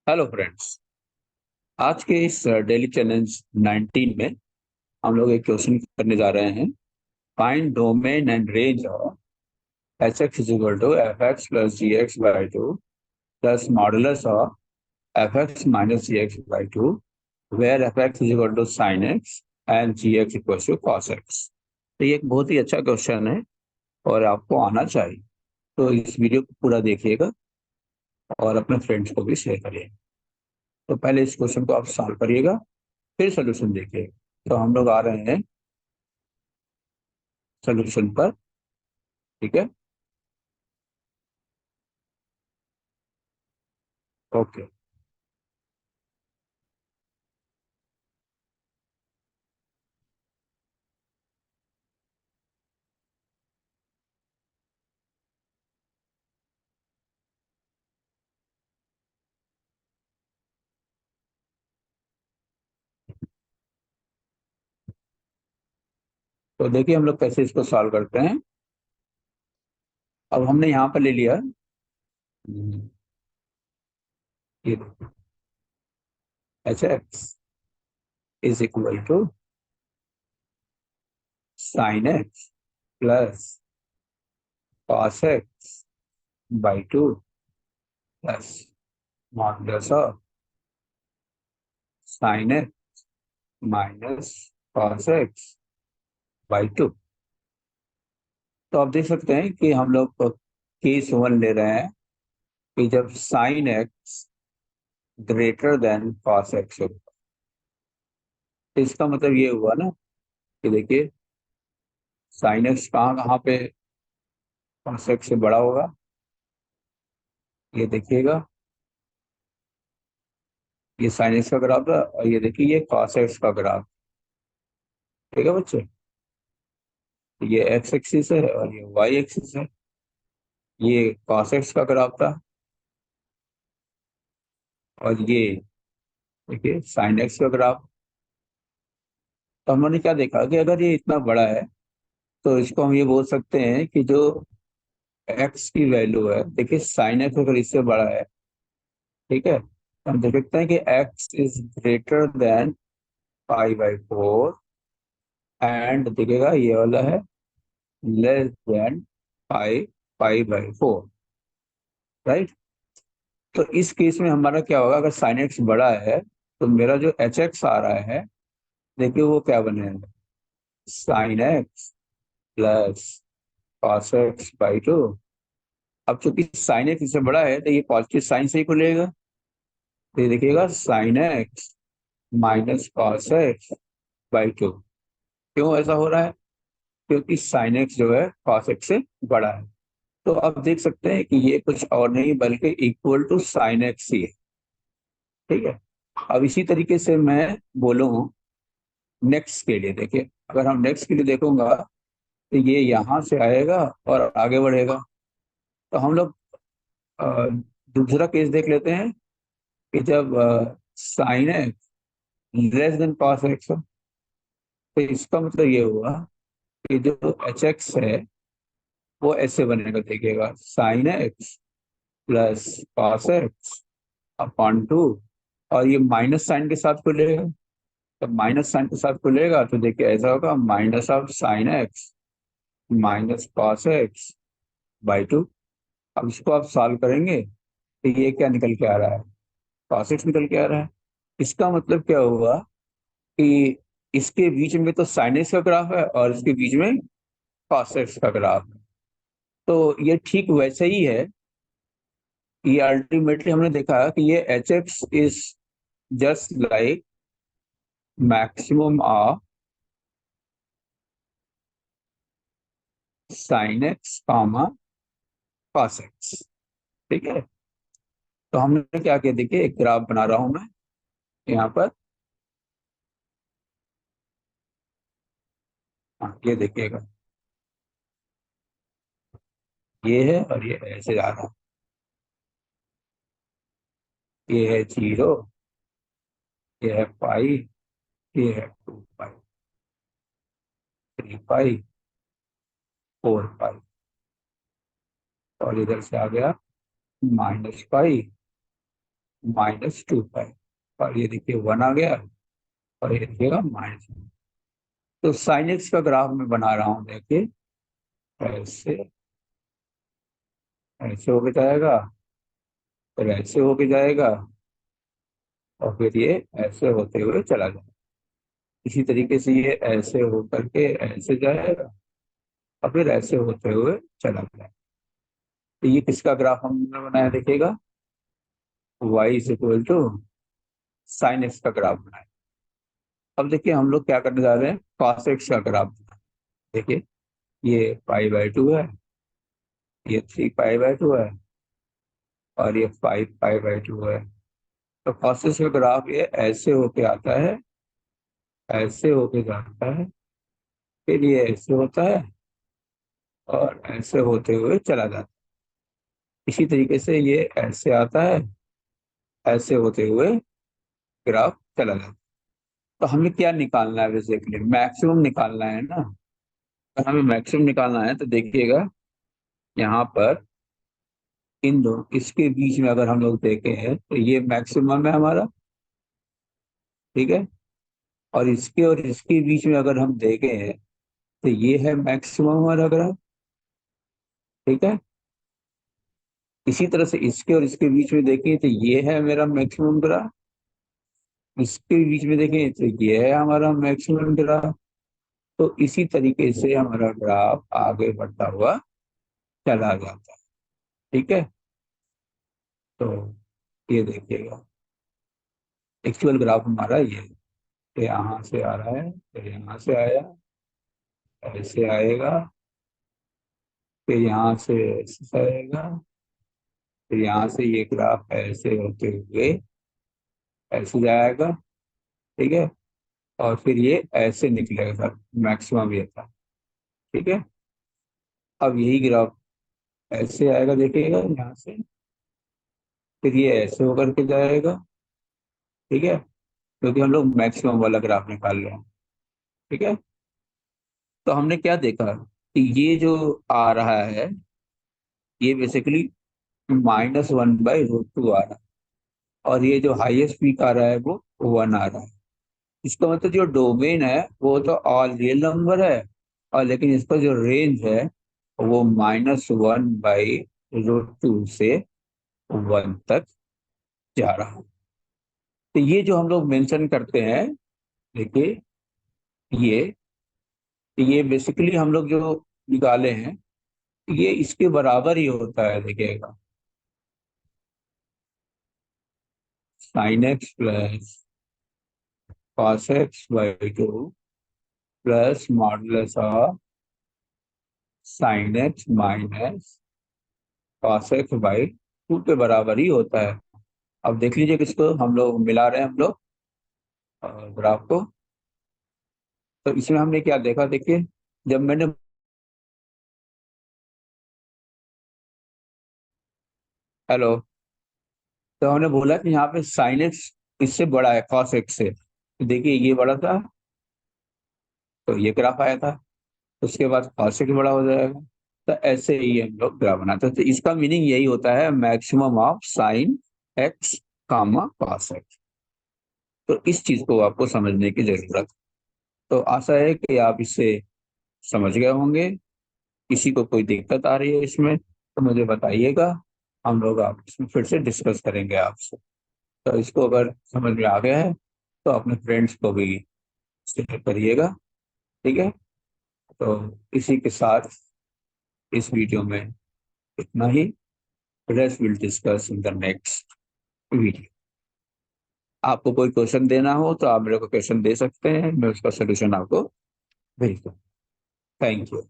Hello friends. आज के इस डेली चैलेंज 19 में हम लोग एक क्वेश्चन करने जा रहे हैं। Find domain and range of H X is equal to F X plus G X by two plus modulus of F X minus G X by two where F X is equal to sine X and G X equal to cos X. तो ये एक बहुत ही अच्छा question है और आपको आना चाहिए। तो इस वीडियो को पूरा देखिएगा और अपने फ्रेंड्स को भी शेयर करिएगा। तो पहले इस क्वेश्चन को आप सॉल्व करिएगा, फिर सोल्यूशन देखिएगा। तो हम लोग आ रहे हैं सोल्यूशन पर। ठीक है, ओके। तो देखिए हम लोग कैसे इसको सॉल्व करते हैं। अब हमने यहाँ पर ले लिया, ये H X is equal to sine X plus cos X by two plus modulus of sine X minus cos X by two. तो आप देख सकते हैं कि हम लोग केस वन ले रहे हैं कि जब sine x greater than cos x हो, तो इसका मतलब ये हुआ ना कि देखिए साइन एक्स कहाँ कहाँ पे कॉस एक्स से बड़ा होगा, ये देखिएगा। ये साइन एक्स का ग्राफ है और ये देखिए ये कॉस एक्स का ग्राफ। ठीक है बच्चे, ये एक्स एक्सिस है और ये वाई एक्सिस है। ये कॉस एक्स का ग्राफ था और ये देखिए साइन एक्स का ग्राफ। तो हमने क्या देखा कि अगर ये इतना बड़ा है तो इसको हम ये बोल सकते हैं कि जो एक्स की वैल्यू है, देखिए साइन एक्स अगर इससे बड़ा है, ठीक है, तो हम देख सकते हैं कि x is greater than pi by four and देखिएगा ये वाला है less than pi pi by four, right. तो इस केस में हमारा क्या होगा, अगर साइन एक्स बड़ा है तो मेरा जो एच एक्स आ रहा है, देखिए वो क्या बनेगा, sign X plus cos X by to. अब चूंकि साइन एक्स इससे बड़ा है तो ये पॉजिटिव साइन से ही खुलेगा, तो ये देखिएगा sign X minus cos X by to. क्यों ऐसा हो रहा है? क्योंकि साइन एक्स जो है कॉस एक्स से बड़ा है। तो अब देख सकते हैं कि ये कुछ और नहीं बल्कि इक्वल टू साइन एक्स ही है। ठीक है, अब इसी तरीके से मैं बोलूँ नेक्स्ट के लिए, देखिए अगर हम नेक्स्ट के लिए देखूंगा तो ये यहाँ से आएगा और आगे बढ़ेगा। तो हम लोग अ, दूसरा केस देख लेते हैं कि जब sine x less than cos x हो, तो इसका मतलब ये हुआ कि जो एच एक्स है वो ऐसे बनेगा, देखिएगा sign X plus cos x upon two, और ये माइनस साइन के साथ खुलेगा। तो माइनस साइन के साथ खुलेगा तो देखिए ऐसा होगा minus of sine X minus cos X by to. अब इसको आप सॉल्व करेंगे तो ये क्या निकल के आ रहा है, कॉस एक्स निकल के आ रहा है। इसका मतलब क्या हुआ कि इसके बीच में तो साइन एक्स का ग्राफ है और इसके बीच में कॉस एक्स का ग्राफ है। तो ये ठीक वैसे ही है। ये अल्टीमेटली हमने देखा कि ये H X is just like maximum of sine x comma cos x. ठीक है, तो हमने क्या किया, देखिए एक ग्राफ बना रहा हूं मैं यहाँ पर। हाँ ये देखिएगा, ये है और ये ऐसे जा रहा है। ये है जीरो, ये है पाई, ये है two pi, three pi, four pi, और इधर से आ गया माइनस पाई, -2 पाई, और ये देखिए 1 आ गया, और ये देखिएगा माइनस। तो साइन एक्स का ग्राफ मैं बना रहा हूँ, देखिए ऐसे, ऐसे होके जाएगा, फिर ऐसे होके जाएगा, और फिर ये ऐसे होते हुए चला जाएगा। इसी तरीके से ये ऐसे होकर के ऐसे जाएगा, और फिर ऐसे होते हुए चला जाएगा। तो ये किसका ग्राफ हमने बनाया, देखिएगा y is equal to sine X का ग्राफ बनाया। अब देखिए हम लोग क्या करने जा रहे हैं, कॉस एक्स का ग्राफ। देखिए ये π/2 है, ये 3π/2 है, और ये 5π/2 है। तो कॉस एक्स का ग्राफ ये ऐसे होके आता है, ऐसे होके जाता है, फिर ये ऐसे होता है, और ऐसे होते हुए चला जाता है। इसी तरीके से ये ऐसे आता है, ऐसे होते हुए ग्राफ चला जाता है। तो हमें क्या निकालना है, बेसिकली मैक्सिमम निकालना है ना। अगर हमें मैक्सिमम निकालना है तो देखिएगा यहाँ पर इन दो, इसके बीच में अगर हम लोग देखें तो ये मैक्सिमम है हमारा, ठीक है। और इसके बीच में अगर हम देखें तो ये है मैक्सिमम हमारा ग्राफ, ठीक है। इसी तरह से इसके और इसके बीच में देखें तो ये है मेरा मैक्सिमम ग्राफ, इसके बीच में देखें तो ये है हमारा मैक्सिमम ग्राफ। तो इसी तरीके से हमारा ग्राफ आगे बढ़ता हुआ चला जाता है, ठीक है। तो ये देखिएगा एक्चुअल ग्राफ हमारा ये है। तो यहाँ से आ रहा है, फिर यहाँ से आया, ऐसे आएगा, फिर यहाँ से ऐसे आएगा, फिर यहाँ से ये ग्राफ ऐसे होते हुए ऐसे जाएगा, ठीक है। और फिर ये ऐसे निकलेगा सर, मैक्सिमम ये था, ठीक है। अब यही ग्राफ ऐसे आएगा, देखिएगा यहाँ से, फिर ये ऐसे होकर के जाएगा, ठीक है, क्योंकि हम लोग मैक्सिमम वाला ग्राफ निकाल रहे हैं, ठीक है। तो हमने क्या देखा कि ये जो आ रहा है, ये बेसिकली -1/√2 आ रहा है, और ये जो हाईएस्ट पीक आ रहा है वो 1 आ रहा है। इसका मतलब जो डोमेन है वो तो ऑल रियल नंबर है, और लेकिन इसका जो रेंज है वो -1/√2 से 1 तक जा रहा है। तो ये जो हम लोग मेंशन करते हैं, देखिए ये ये बेसिकली हम लोग जो निकाले हैं, ये इसके बराबर ही होता है, देखिएगा sign X plus cos x/2 plus modulus of sine X minus cos x/2 के बराबर ही होता है। अब देख लीजिए किसको हम लोग मिला रहे हैं, हम लोग ग्राफ को। तो इसमें हमने क्या देखा, देखिए जब मैंने, हेलो, तो हमने बोला कि यहाँ पे साइन एक्स इससे बड़ा है कॉस एक्स से, तो देखिए ये बड़ा था, तो ये ग्राफ आया था। उसके बाद कॉस एक्स बड़ा हो जाएगा। तो ऐसे ही हम लोग ग्राफ बनाते हैं। तो इसका मीनिंग यही होता है, maximum of sine X comma cos X. तो इस चीज को आपको समझने की जरूरत। तो आशा है कि आप इसे समझ गए होंगे। किसी को कोई दिक्कत आ रही है इसमें तो मुझे बताइएगा, हम लोग आप इसमें फिर से डिस्कस करेंगे आपसे। तो इसको अगर समझ में आ गया है तो अपने फ्रेंड्स को भी शेयर करिएगा, ठीक है। तो इसी के साथ इस वीडियो में इतना ही। Rest will discuss in the next video. आपको कोई क्वेश्चन देना हो तो आप मेरे को क्वेश्चन दे सकते हैं, मैं उसका सोल्यूशन आपको भेज दूँ। Thank you.